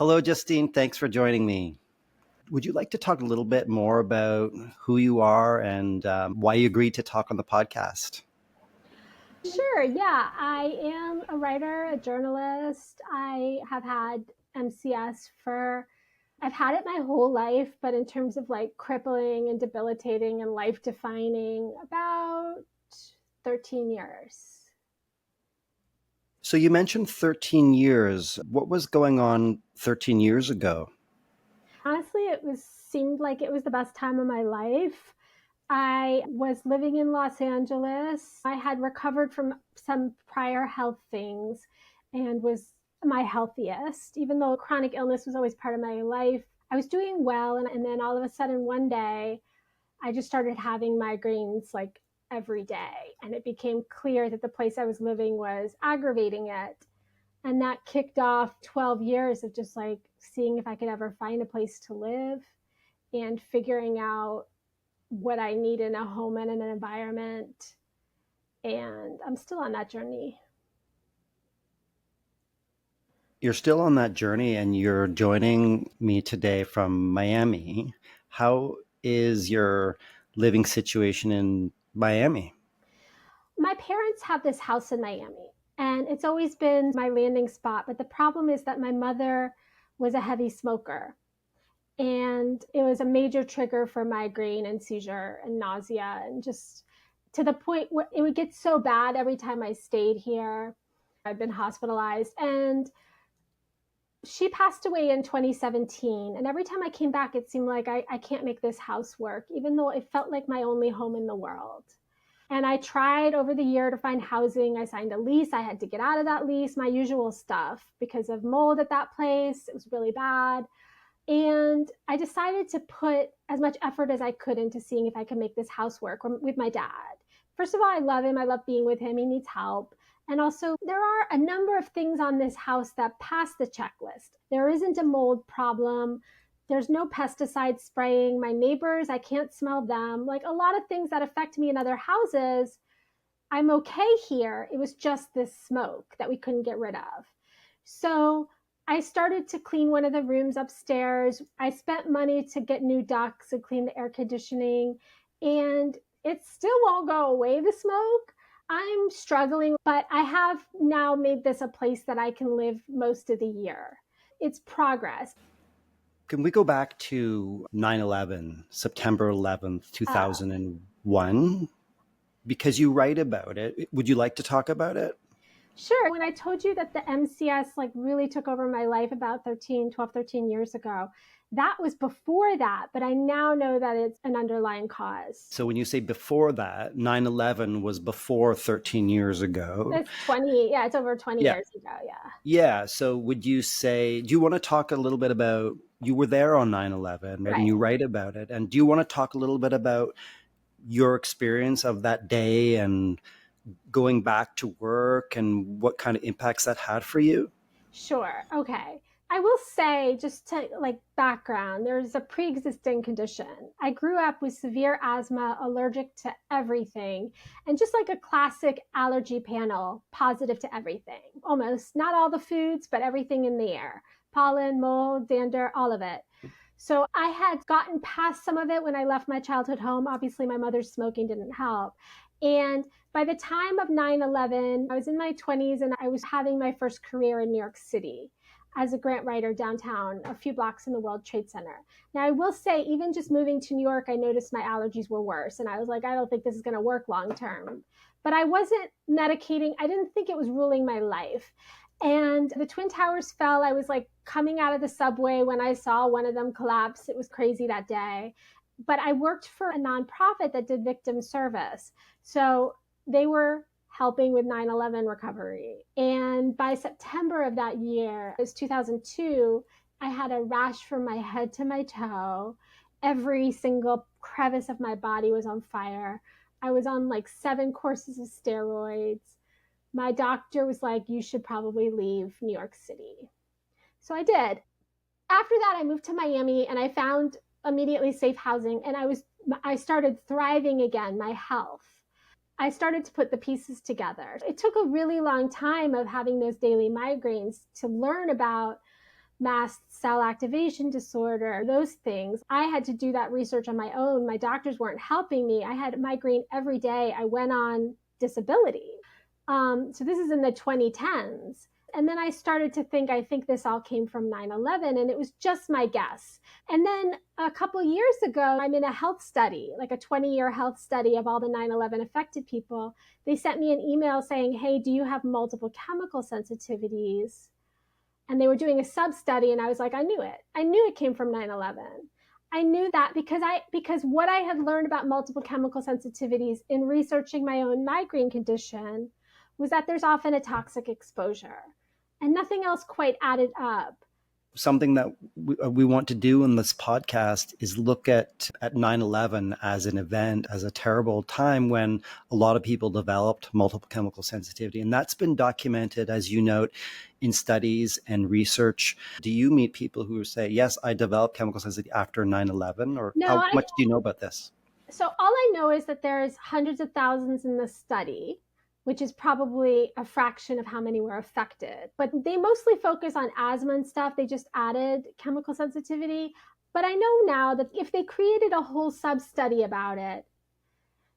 Hello, Justine. Thanks for joining me. Would you like to talk a little bit more about who you are and why you agreed to talk on the podcast? Sure, yeah. I am a writer, a journalist. I have had MCS I've had it my whole life, but in terms of like crippling and debilitating and life defining, about 13 years. So you mentioned 13 years. What was going on 13 years ago? Honestly, seemed like it was the best time of my life. I was living in Los Angeles. I had recovered from some prior health things and was my healthiest, even though chronic illness was always part of my life. I was doing well. And then all of a sudden, one day, I just started having migraines like every day. And it became clear that the place I was living was aggravating it. And that kicked off 12 years of just like seeing if I could ever find a place to live and figuring out what I need in a home and an environment. And I'm still on that journey. You're still on that journey and you're joining me today from Miami. How is your living situation in Miami? My parents have this house in Miami, and it's always been my landing spot. But the problem is that my mother was a heavy smoker, and it was a major trigger for migraine and seizure and nausea, and just to the point where it would get so bad every time I stayed here. I've been hospitalized, and she passed away in 2017. And every time I came back, it seemed like I can't make this house work, even though it felt like my only home in the world. And I tried over the year to find housing. I signed a lease. I had to get out of that lease, my usual stuff, because of mold at that place. It was really bad. And I decided to put as much effort as I could into seeing if I could make this house work with my dad. First of all, I love him. I love being with him. He needs help. And also, there are a number of things on this house that pass the checklist. There isn't a mold problem. There's no pesticide spraying. My neighbors, I can't smell them. Like a lot of things that affect me in other houses, I'm okay here. It was just this smoke that we couldn't get rid of. So I started to clean one of the rooms upstairs. I spent money to get new ducts and clean the air conditioning, and it still won't go away, the smoke. I'm struggling, but I have now made this a place that I can live most of the year. It's progress. Can we go back to 9/11, September 11th, Uh, 2001? Because you write about it. Would you like to talk about it? Sure. When I told you that the MCS like really took over my life about 13 years ago, that was before that, but I now know that it's an underlying cause. So when you say before that, 9/11 was before 13 years ago. It's 20, yeah, it's over 20 Yeah. years ago, yeah. Yeah. So would you say, do you want to talk a little bit about, you were there on 9/11, right? And Right. you write about it. And do you want to talk a little bit about your experience of that day and going back to work and what kind of impacts that had for you? Sure. Okay. I will say, just to like background, there's a pre existing condition. I grew up with severe asthma, allergic to everything, and just like a classic allergy panel, positive to everything. Almost not all the foods, but everything in the air: pollen, mold, dander, all of it. So I had gotten past some of it when I left my childhood home. Obviously, my mother's smoking didn't help. And by the time of 9/11, I was in my 20s and I was having my first career in New York City as a grant writer downtown, a few blocks in the World Trade Center. Now, I will say, even just moving to New York, I noticed my allergies were worse. And I was like, I don't think this is going to work long term. But I wasn't medicating, I didn't think it was ruling my life. And the Twin Towers fell. I was like coming out of the subway when I saw one of them collapse. It was crazy that day. But I worked for a nonprofit that did victim service. So they were helping with 9/11 recovery. And by September of that year, it was 2002, I had a rash from my head to my toe. Every single crevice of my body was on fire. I was on like 7 courses of steroids. My doctor was like, you should probably leave New York City. So I did. After that, I moved to Miami and I found immediately safe housing, and I started thriving again, my health. I started to put the pieces together. It took a really long time of having those daily migraines to learn about mast cell activation disorder, those things. I had to do that research on my own. My doctors weren't helping me. I had migraine every day. I went on disability. So this is in the 2010s. And then I started to think, I think this all came from 9/11, and it was just my guess. And then a couple years ago, I'm in a health study, like a 20-year health study of all the 9/11 affected people. They sent me an email saying, hey, do you have multiple chemical sensitivities? And they were doing a sub study, and I was like, I knew it. I knew it came from 9/11. I knew that because what I had learned about multiple chemical sensitivities in researching my own migraine condition was that there's often a toxic exposure, and nothing else quite added up. Something that we want to do in this podcast is look at 9/11 as an event, as a terrible time when a lot of people developed multiple chemical sensitivity. And that's been documented, as you note, in studies and research. Do you meet people who say, yes, I developed chemical sensitivity after 9/11? Or No, how much do you know about this? So all I know is that there's hundreds of thousands in the study, which is probably a fraction of how many were affected. But they mostly focus on asthma and stuff. They just added chemical sensitivity. But I know now that if they created a whole sub-study about it,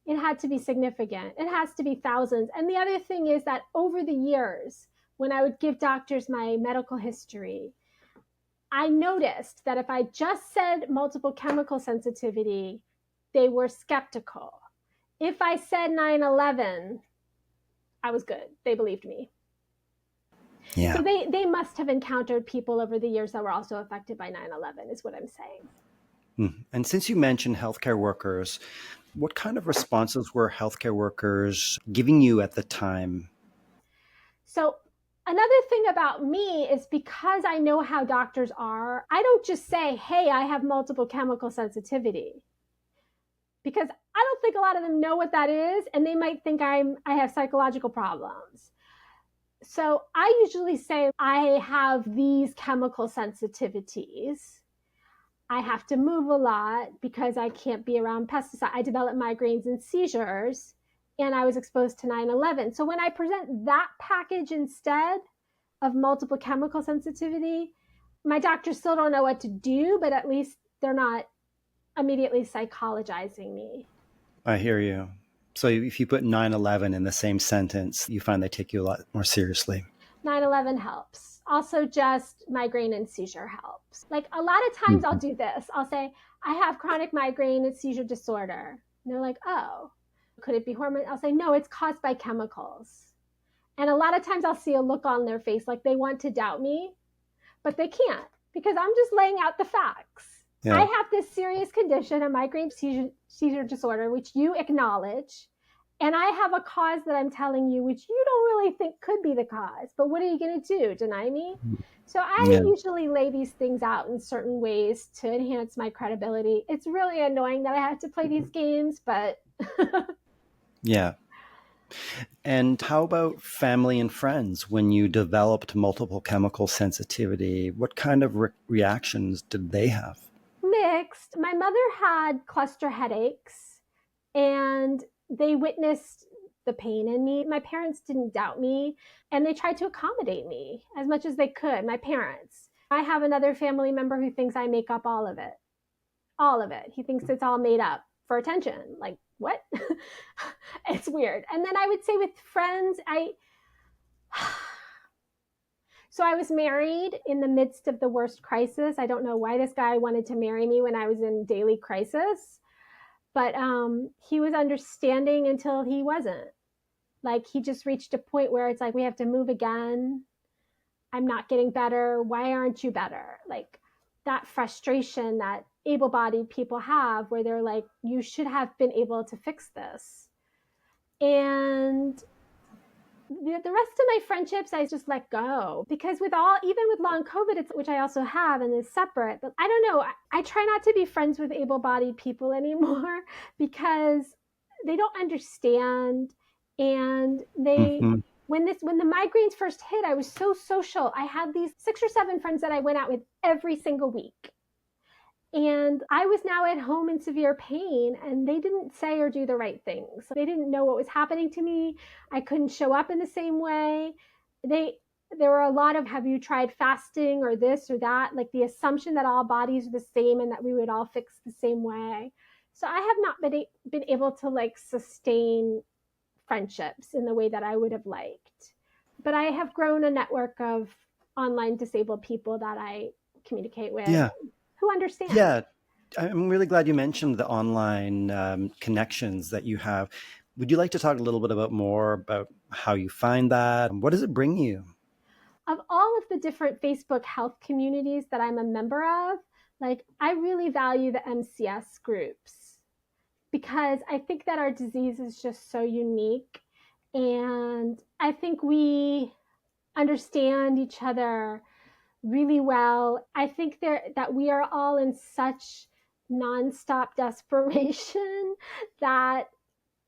it had to be significant. It has to be thousands. And the other thing is that over the years, when I would give doctors my medical history, I noticed that if I just said multiple chemical sensitivity, they were skeptical. If I said 9/11, I was good. They believed me. Yeah. So they must have encountered people over the years that were also affected by 9/11, is what I'm saying. And since you mentioned healthcare workers, what kind of responses were healthcare workers giving you at the time? So another thing about me is because I know how doctors are, I don't just say, hey, I have multiple chemical sensitivity. Because I don't think a lot of them know what that is, and they might think I have psychological problems. So I usually say I have these chemical sensitivities. I have to move a lot because I can't be around pesticides. I develop migraines and seizures, and I was exposed to 9/11. So when I present that package instead of multiple chemical sensitivity, my doctors still don't know what to do, but at least they're not immediately psychologizing me. I hear you. So if you put 9/11 in the same sentence, you find they take you a lot more seriously. 9/11 helps. Also, just migraine and seizure helps. Like a lot of times I'll do this. I'll say, I have chronic migraine and seizure disorder. And they're like, oh, could it be hormone? I'll say, no, it's caused by chemicals. And a lot of times I'll see a look on their face like they want to doubt me, but they can't because I'm just laying out the facts. Yeah. I have this serious condition, a migraine seizure disorder, which you acknowledge. And I have a cause that I'm telling you, which you don't really think could be the cause. But what are you going to do? Deny me? So I usually lay these things out in certain ways to enhance my credibility. It's really annoying that I have to play these games, but... Yeah. And how about family and friends? When you developed multiple chemical sensitivity, what kind of reactions did they have? Mixed. My mother had cluster headaches, and they witnessed the pain in me. My parents didn't doubt me, and they tried to accommodate me as much as they could, my parents. I have another family member who thinks I make up all of it. All of it. He thinks it's all made up for attention. Like, what? It's weird. And then I would say with friends, So I was married in the midst of the worst crisis. I don't know why this guy wanted to marry me when I was in daily crisis, but he was understanding until he wasn't. Like, he just reached a point where it's like, we have to move again. I'm not getting better. Why aren't you better? Like, that frustration that able-bodied people have where they're like, you should have been able to fix this. And the rest of my friendships, I just let go because even with long COVID, which I also have and is separate, but I don't know. I try not to be friends with able-bodied people anymore because they don't understand. And when the migraines first hit, I was so social. I had these 6 or 7 friends that I went out with every single week. And I was now at home in severe pain, and they didn't say or do the right things. They didn't know what was happening to me. I couldn't show up in the same way. There were a lot of, have you tried fasting or this or that? Like the assumption that all bodies are the same and that we would all fix the same way. So I have not been able to like sustain friendships in the way that I would have liked. But I have grown a network of online disabled people that I communicate with Yeah. who understand. Yeah. I'm really glad you mentioned the online connections that you have. Would you like to talk a little bit about more about how you find that? What does it bring you? Of all of the different Facebook health communities that I'm a member of, like I really value the MCS groups because I think that our disease is just so unique. And I think we understand each other really well. I think that we are all in such nonstop desperation that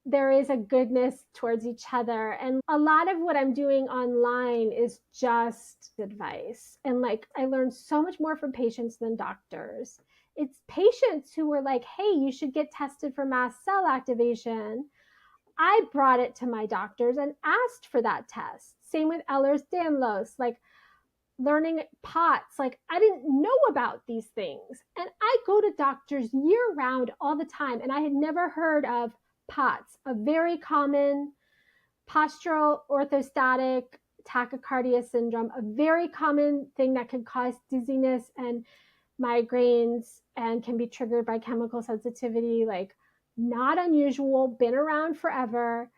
there is a goodness towards each other. And a lot of what I'm doing online is just advice. And like, I learned so much more from patients than doctors. It's patients who were like, hey, you should get tested for mast cell activation. I brought it to my doctors and asked for that test. Same with Ehlers-Danlos, like learning POTS. Like I didn't know about these things. And I go to doctors year round all the time. And I had never heard of POTS, a very common postural orthostatic tachycardia syndrome, a very common thing that can cause dizziness and migraines and can be triggered by chemical sensitivity. Like not unusual, been around forever,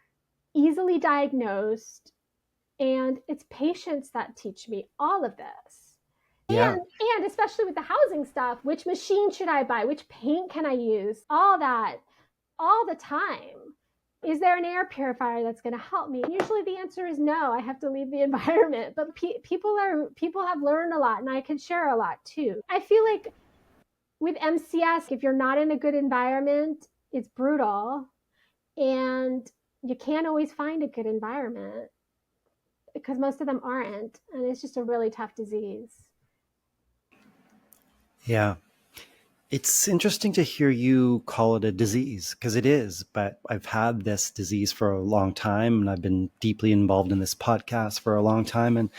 easily diagnosed. And it's patients that teach me all of this. Yeah. And especially with the housing stuff, which machine should I buy? Which paint can I use? All that, all the time. Is there an air purifier that's going to help me? Usually the answer is no. I have to leave the environment. But people have learned a lot, and I can share a lot too. I feel like with MCS, if you're not in a good environment, it's brutal, and you can't always find a good environment because most of them aren't, and it's just a really tough disease. Yeah. It's interesting to hear you call it a disease because it is, but I've had this disease for a long time and I've been deeply involved in this podcast for a long time. And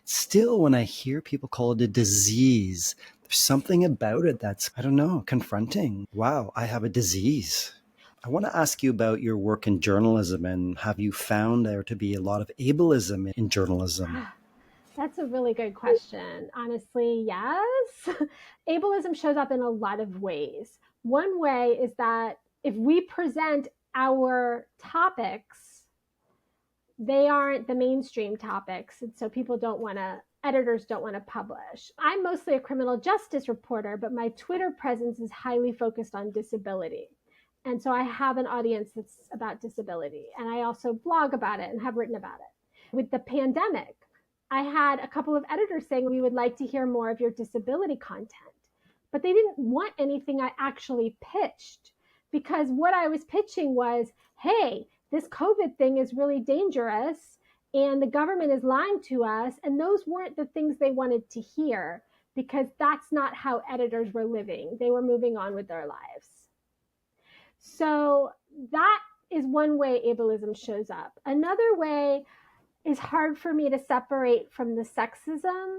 still, when I hear people call it a disease, there's something about it that's, I don't know, confronting. Wow, I have a disease. I want to ask you about your work in journalism and have you found there to be a lot of ableism in journalism? That's a really good question. Honestly, yes. Ableism shows up in a lot of ways. One way is that if we present our topics, they aren't the mainstream topics. And so people don't want to, editors don't want to publish. I'm mostly a criminal justice reporter, but my Twitter presence is highly focused on disability. And so I have an audience that's about disability. And I also blog about it and have written about it. With the pandemic, I had a couple of editors saying we would like to hear more of your disability content, but they didn't want anything I actually pitched because what I was pitching was, hey, this COVID thing is really dangerous and the government is lying to us. And those weren't the things they wanted to hear because that's not how editors were living. They were moving on with their lives. So that is one way ableism shows up. Another way is hard for me to separate from the sexism,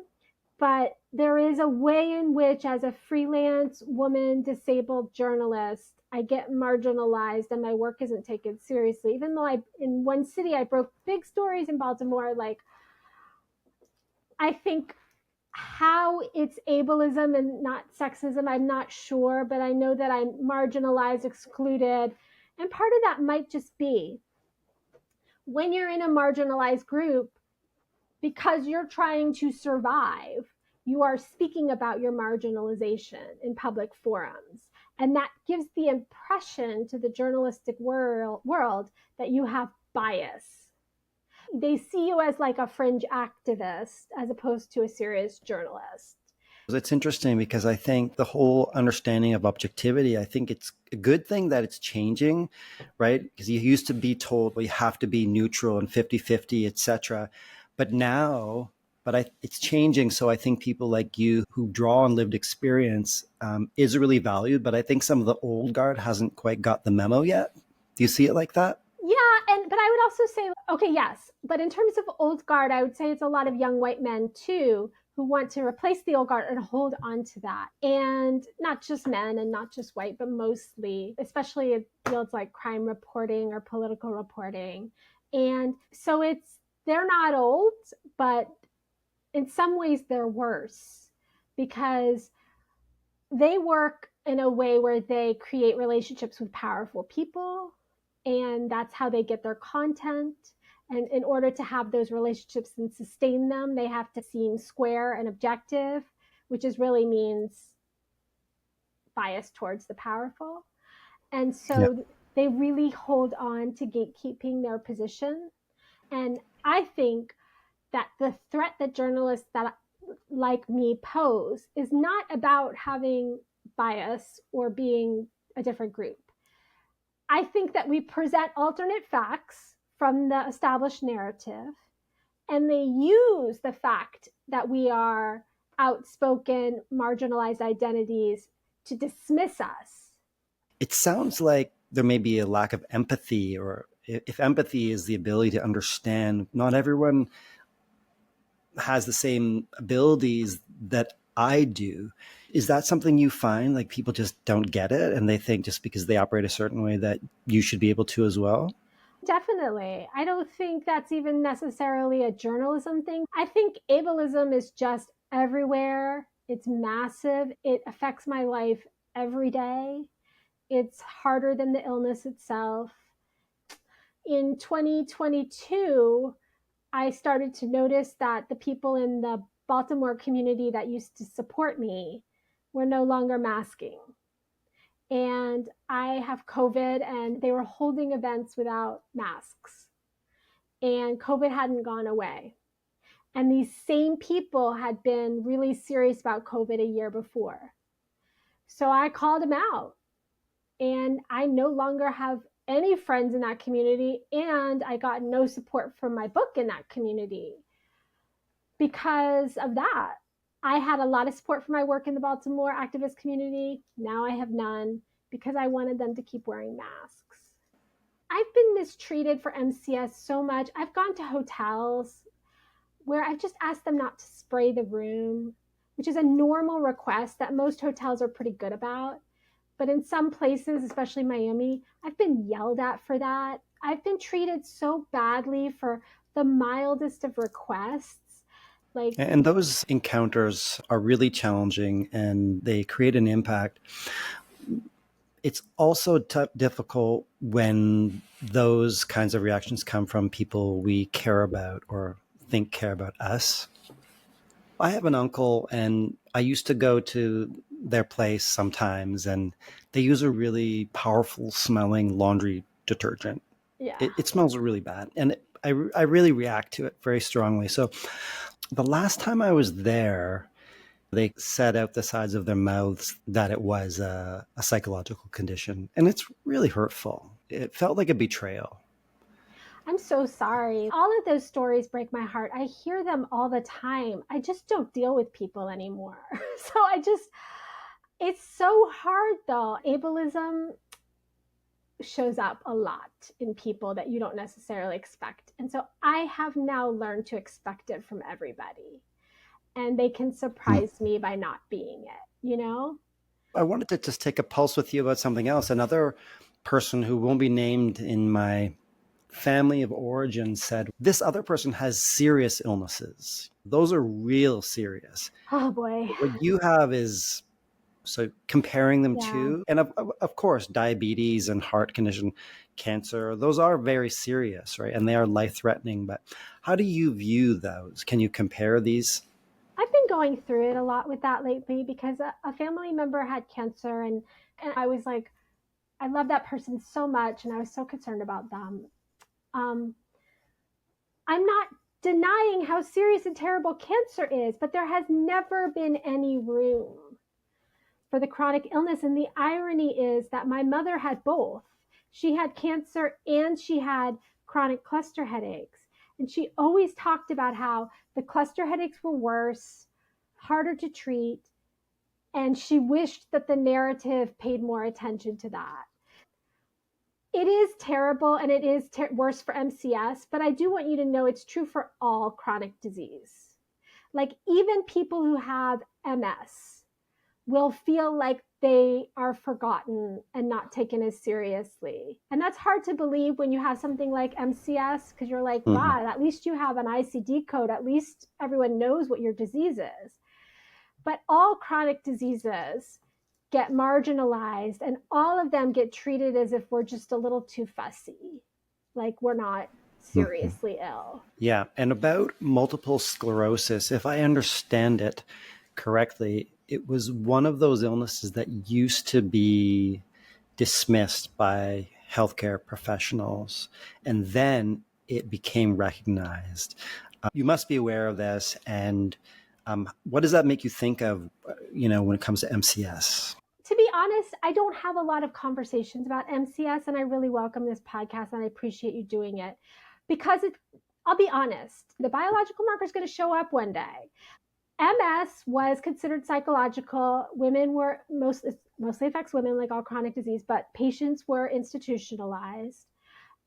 but there is a way in which, as a freelance woman, disabled journalist, I get marginalized and my work isn't taken seriously. Even though in one city, I broke big stories in Baltimore, like, I think how it's ableism and not sexism, I'm not sure, but I know that I'm marginalized, excluded. And part of that might just be when you're in a marginalized group, because you're trying to survive, you are speaking about your marginalization in public forums. And that gives the impression to the journalistic world that you have bias. They see you as like a fringe activist as opposed to a serious journalist. It's interesting because I think the whole understanding of objectivity, I think it's a good thing that it's changing, right? Because you used to be told, well, you have to be neutral and 50-50, etc. But now, it's changing. So I think people like you who draw on lived experience is really valued. But I think some of the old guard hasn't quite got the memo yet. Do you see it like that? But I would also say, okay, yes, but in terms of old guard, I would say it's a lot of young white men too who want to replace the old guard and hold on to that. And not just men and not just white, but mostly, especially in fields like crime reporting or political reporting. And so they're not old, but in some ways they're worse because they work in a way where they create relationships with powerful people, and that's how they get their content. And in order to have those relationships and sustain them, they have to seem square and objective, which is really means bias towards the powerful. And Yeah. so they really hold on to gatekeeping their position. And I think that the threat that journalists that like me pose is not about having bias or being a different group. I think that we present alternate facts from the established narrative, and they use the fact that we are outspoken, marginalized identities to dismiss us. It sounds like there may be a lack of empathy, or if empathy is the ability to understand, not everyone has the same abilities that I do. Is that something you find, like people just don't get it and they think just because they operate a certain way that you should be able to as well? Definitely. I don't think that's even necessarily a journalism thing. I think ableism is just everywhere. It's massive. It affects my life every day. It's harder than the illness itself. In 2022, I started to notice that the people in the Baltimore community that used to support me were no longer masking. And I have COVID, and they were holding events without masks. And COVID hadn't gone away. And these same people had been really serious about COVID a year before. So I called them out, and I no longer have any friends in that community, and I got no support from my book in that community because of that. I had a lot of support for my work in the Baltimore activist community. Now I have none because I wanted them to keep wearing masks. I've been mistreated for MCS so much. I've gone to hotels where I've just asked them not to spray the room, which is a normal request that most hotels are pretty good about. But in some places, especially Miami, I've been yelled at for that. I've been treated so badly for the mildest of requests. Like, And those encounters are really challenging and they create an impact. It's also difficult when those kinds of reactions come from people we care about or think care about us. I have an uncle, and I used to go to their place sometimes, and they use a really powerful smelling laundry detergent. yeah. It smells really bad, and I really react to it very strongly. So the last time I was there, they said out the sides of their mouths that it was a psychological condition, and it's really hurtful. It felt like a betrayal. I'm so sorry. All of those stories break my heart. I hear them all the time. I just don't deal with people anymore. It's so hard though. Ableism shows up a lot in people that you don't necessarily expect. And so I have now learned to expect it from everybody. And they can Hmm. surprise me by not being it, you know? I wanted to just take a pulse with you about something else. Another person who won't be named in my family of origin said, this other person has serious illnesses. Those are real serious. Oh boy. What you have is, so comparing them Yeah. to, and of course, diabetes and heart condition, cancer, those are very serious, right? And they are life threatening. But how do you view those? Can you compare these? I've been going through it a lot with that lately because a family member had cancer, and I was like, I love that person so much, and I was so concerned about them. Um, I'm not denying how serious and terrible cancer is, but there has never been any room for the chronic illness. And the irony is that my mother had both. She had cancer and she had chronic cluster headaches. And she always talked about how the cluster headaches were worse, harder to treat. And she wished that the narrative paid more attention to that. It is terrible, and it is worse for MCS, but I do want you to know it's true for all chronic disease. Like, even people who have MS will feel like they are forgotten and not taken as seriously. And that's hard to believe when you have something like MCS, because you're like, wow, at least you have an ICD code. At least everyone knows what your disease is. But all chronic diseases get marginalized, and all of them get treated as if we're just a little too fussy, like we're not seriously ill. Yeah. And about multiple sclerosis, if I understand it correctly, it was one of those illnesses that used to be dismissed by healthcare professionals, and then it became recognized. You must be aware of this. And what does that make you think of, when it comes to MCS? To be honest, I don't have a lot of conversations about MCS, and I really welcome this podcast, and I appreciate you doing it, because I'll be honest, the biological marker is going to show up one day. MS was considered psychological. Women were mostly affects women, like all chronic disease, but patients were institutionalized.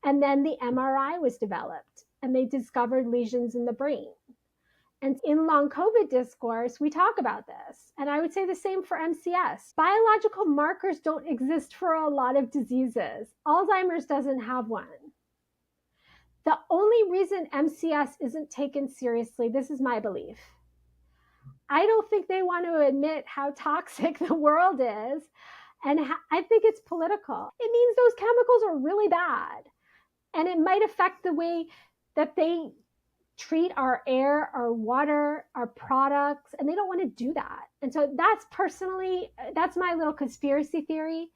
And then the MRI was developed, and they discovered lesions in the brain. And in long COVID discourse, we talk about this. And I would say the same for MCS. Biological markers don't exist for a lot of diseases. Alzheimer's doesn't have one. The only reason MCS isn't taken seriously, this is my belief, I don't think they want to admit how toxic the world is. And I think it's political. It means those chemicals are really bad. And it might affect the way that they treat our air, our water, our products, and they don't want to do that. And so that's my little conspiracy theory.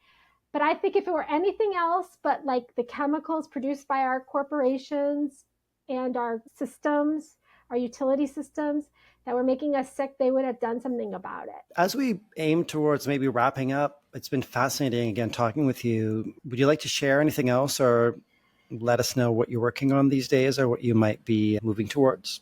But I think if it were anything else but like the chemicals produced by our corporations and our systems, our utility systems that were making us sick, they would have done something about it. As we aim towards maybe wrapping up, it's been fascinating again talking with you. Would you like to share anything else, or let us know what you're working on these days, or what you might be moving towards?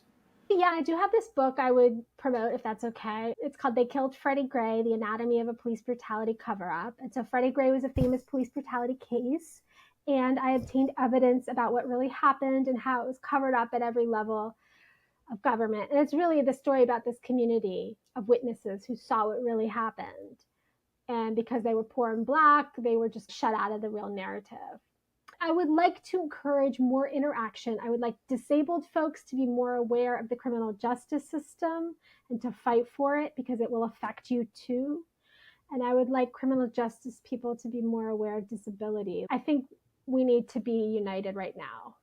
Yeah, I do have this book I would promote, if that's okay. It's called They Killed Freddie Gray, The Anatomy of a Police Brutality Cover-Up. And so Freddie Gray was a famous police brutality case, and I obtained evidence about what really happened and how it was covered up at every level of government. And it's really the story about this community of witnesses who saw what really happened. And because they were poor and Black, they were just shut out of the real narrative. I would like to encourage more interaction. I would like disabled folks to be more aware of the criminal justice system and to fight for it, because it will affect you too. And I would like criminal justice people to be more aware of disability. I think we need to be united right now.